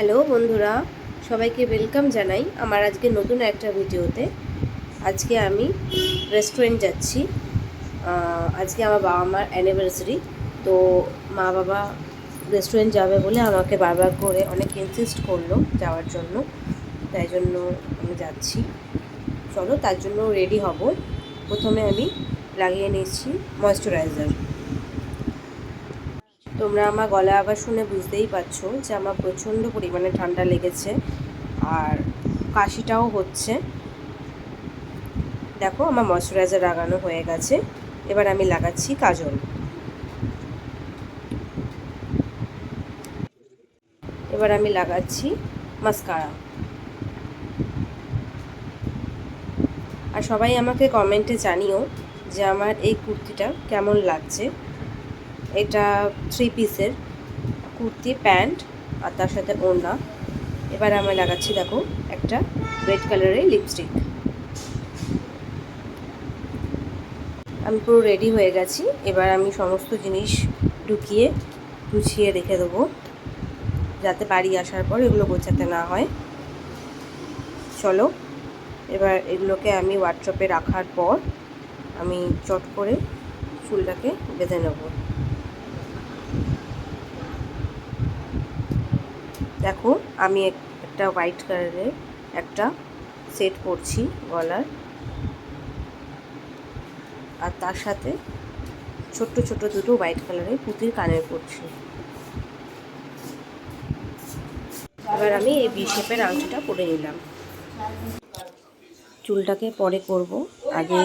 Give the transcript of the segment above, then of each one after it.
Hello বন্ধুরা, সবাইকে welcome জানাই আমার আজকে নতুন একটা ভিডিওতে। আজকে আমি রেস্টুরেন্ট যাচ্ছি। আজকে আমার বাবা মার অ্যানিভার্সারি, তো মা বাবা রেস্টুরেন্ট যাবে বলে আমাকে বারবার করে অনেক ইনসিস্ট করলো যাওয়ার জন্য, তাই জন্য আমি যাচ্ছি। চলো, তার জন্য রেডি হব। প্রথমে আমি লাগিয়ে নিচ্ছি ময়েশ্চারাইজার। তোমরা আমার গলা আবার শুনে বুঝতেই পারছো যে আমার প্রচণ্ড পরিমাণে ঠান্ডা লেগেছে আর কাশিটাও হচ্ছে। দেখো, আমার ময়েশ্চারাইজার লাগানো হয়ে গেছে। এবার আমি লাগাচ্ছি কাজল। এবার আমি লাগাচ্ছি মাস্কারা। আর সবাই আমাকে কমেন্টে জানিও যে আমার এই কুর্তিটা কেমন লাগছে। এটা 3 পিসের কুর্তি, প্যান্ট আর তার সাথে ওড়না। এবার আমি লাগাচ্ছি, দেখো, একটা রেড কালারের লিপস্টিক। আমি পুরো রেডি হয়ে গেছি। এবার আমি সমস্ত জিনিস ঢুকিয়ে গুছিয়ে রেখে দেবো, যাতে বাড়ি আসার পর এগুলো গোছাতে না হয়। চলো, এবার এগুলোকে আমি ওয়ার্ড্রপে রাখার পর আমি চট করে চুলটাকে বেঁধে নেব। দেখো, আমি একটা হোয়াইট কালারের একটা সেট পরছি গলার, আর তার সাথে ছোট্ট ছোট্ট দুটো হোয়াইট কালারের পুঁতির কানের পরছি। এবার আমি এই ভি শেপের আংটিটা পরে নিলাম। চুলটাকে পরে করব, আগে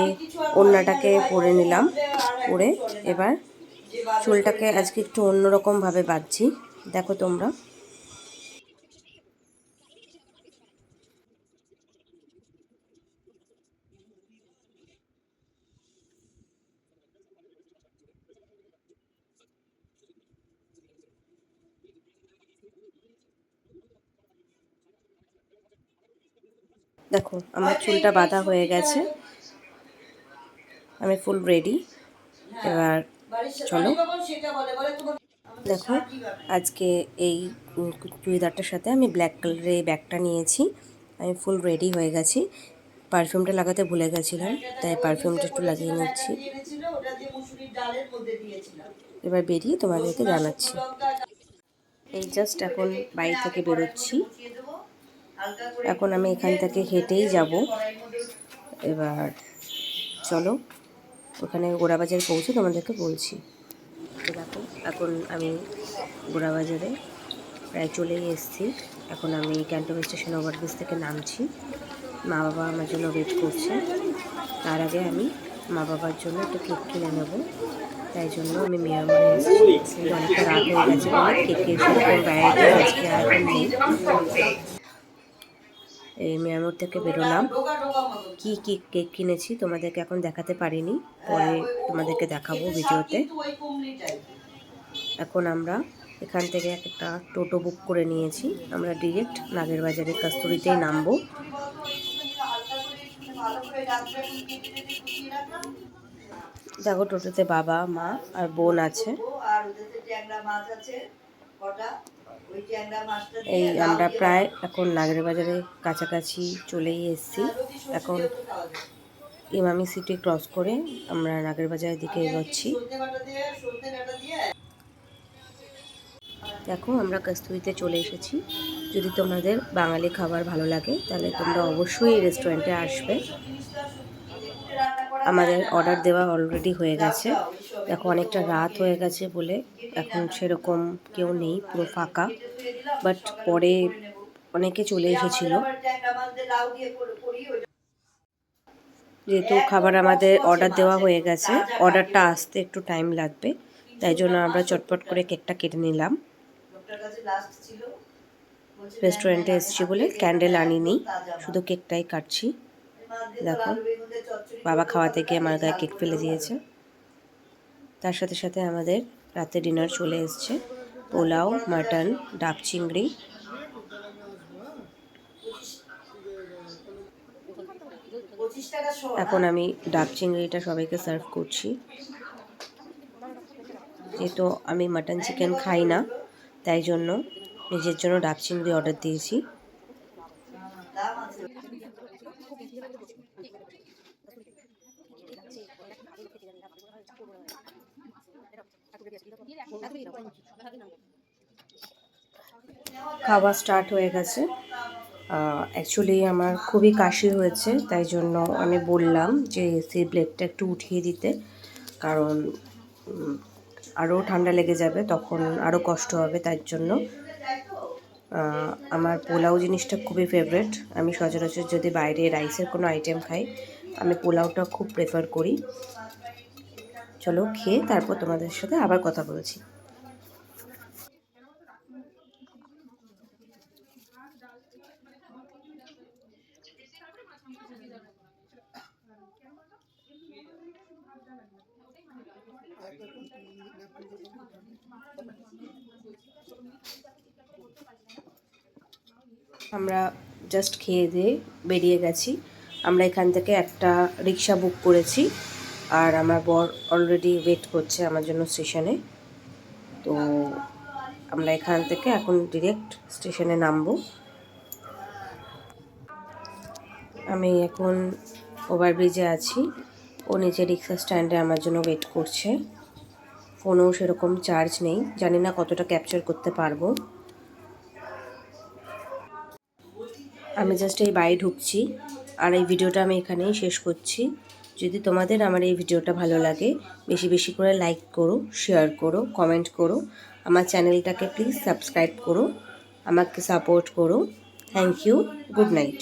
ওড়নাটাকে পরে নিলাম। পরে এবার চুলটাকে আজকে একটু অন্যরকমভাবে বাঁধছি। দেখো তোমরা, দেখো আমার চুলটা বাঁধা হয়ে গেছে। আমি ফুল রেডি। এবার চলো, দেখো আজকে এই চুড়িদারটার সাথে আমি ব্ল্যাক কালারের এই ব্যাগটা নিয়েছি। আমি ফুল রেডি হয়ে গেছি। পারফিউমটা লাগাতে ভুলে গেছিলাম, তাই পারফিউমটা একটু লাগিয়ে নিচ্ছি। এবার বেরিয়ে তোমাদেরকে জানাচ্ছি। এই জাস্ট এখন বাড়ি থেকে বেরোচ্ছি। এখন আমি এখান থেকে হেঁটেই যাব। এবার চলো, ওখানে গোড়াবাজার পৌঁছে তোমাদেরকে বলছি। তো দেখো, এখন আমি গোড়াবাজারে প্রায় চলেই এসেছি। এখন আমি ক্যান্টনমেন্ট স্টেশন ওভারব্রিজ থেকে নামছি। মা বাবা আমার জন্য ওয়েট করছে। তার আগে আমি মা বাবার জন্য একটা কেক কিনে নেব, তাই জন্য আমি মিয়ামরে এসেছি। অনেকটা রাত হয়ে গেছে বলে কেকের সেরকম ভ্যারাইটি আজকে আর এখন নেই। এই মিয়ামর থেকে বেরোলাম। কি কি কেক কিনেছি তোমাদেরকে এখন দেখাতে পারিনি, পরে তোমাদেরকে দেখাবো ভিডিওতে। এখন আমরা এখান থেকে একটা টোটো বুক করে নিয়েছি। আমরা ডিরেক্ট নাগেরবাজারের কাস্তুরিতেই নামবো। দেখো, টোটোতে বাবা, মা আর বোন আছে। এই আমরা প্রায় এখন নাগেরবাজারের কাছাকাছি চলেই এসেছি। এখন ইমামি সিটি ক্রস করে আমরা নাগেরবাজারের দিকে এগোচ্ছি। দেখো, আমরা কাস্তুরিতে চলে এসেছি। যদি তোমাদের বাঙালি খাবার ভালো লাগে তাহলে তোমরা অবশ্যই এই রেস্টুরেন্টে আসবে। আমাদের অর্ডার দেওয়া অলরেডি হয়ে গেছে। দেখো, অনেকটা রাত হয়ে গেছে বলে এখন সেরকম কেউ নেই, পুরো ফাঁকা। বাট পরে অনেকে চলে এসেছিল। যেহেতু খাবার আমাদের অর্ডার দেওয়া হয়ে গেছে, অর্ডারটা আসতে একটু টাইম লাগবে, তাই জন্য আমরা চটপট করে কেকটা কেটে নিলাম। রেস্টুরেন্টে এসেছি বলে ক্যান্ডেল আনিনি, শুধু কেকটাই কাটছি। দেখো, বাবা খাওয়াতে গিয়ে আমার গায়ে কেক ফেলে দিয়েছে। তার সাথে সাথে আমাদের রাতে ডিনার চলে এসছে। পোলাও, মাটন, ডাব চিংড়ি। এখন আমি ডাব চিংড়িটা সবাইকে সার্ভ করছি। যেহেতু আমি মাটন চিকেন খাই না, তাই জন্য নিজের জন্য ডাব চিংড়ি অর্ডার দিয়েছি। খাওয়া স্টার্ট হয়ে গেছে। অ্যাকচুয়ালি আমার খুবই কাশি হয়েছে, তাই জন্য আমি বললাম যে সেই ব্লেডটা একটু উঠিয়ে দিতে, কারণ আরও ঠান্ডা লেগে যাবে, তখন আরও কষ্ট হবে। তার জন্য আমার পোলাও জিনিসটা খুবই ফেভারিট। আমি সচরাচর যদি বাইরে রাইসের কোনো আইটেম খাই, আমি পোলাওটা খুব প্রেফার করি। চলো খেয়ে তারপর তোমাদের সাথে আবার কথা বলছি। আমরা জাস্ট খেয়ে দিয়ে বেরিয়ে গেছি। আমরা এখান থেকে একটা রিক্সা বুক করেছি, আর আমার বর অলরেডি ওয়েট করছে আমার জন্য স্টেশনে। তো আমরা এখান থেকে এখন ডিরেক্ট স্টেশনে নামবো। আমি এখন ওভারব্রিজে আছি, ও নিচে রিক্সা স্ট্যান্ডে আমার জন্য ওয়েট করছে। ফোনেও সেরকম চার্জ নেই, জানি না কতটা ক্যাপচার করতে পারবো। আমি জাস্ট এই বাড়ি ঢুকছি, আর এই ভিডিওটা আমি এখানেই শেষ করছি। যদি তোমাদের আমার এই ভিডিওটা ভালো লাগে, বেশি বেশি করে লাইক করো, শেয়ার করো, কমেন্ট করো। আমার চ্যানেলটাকে প্লিজ সাবস্ক্রাইব করো, আমাকে সাপোর্ট করো। Thank you, good night.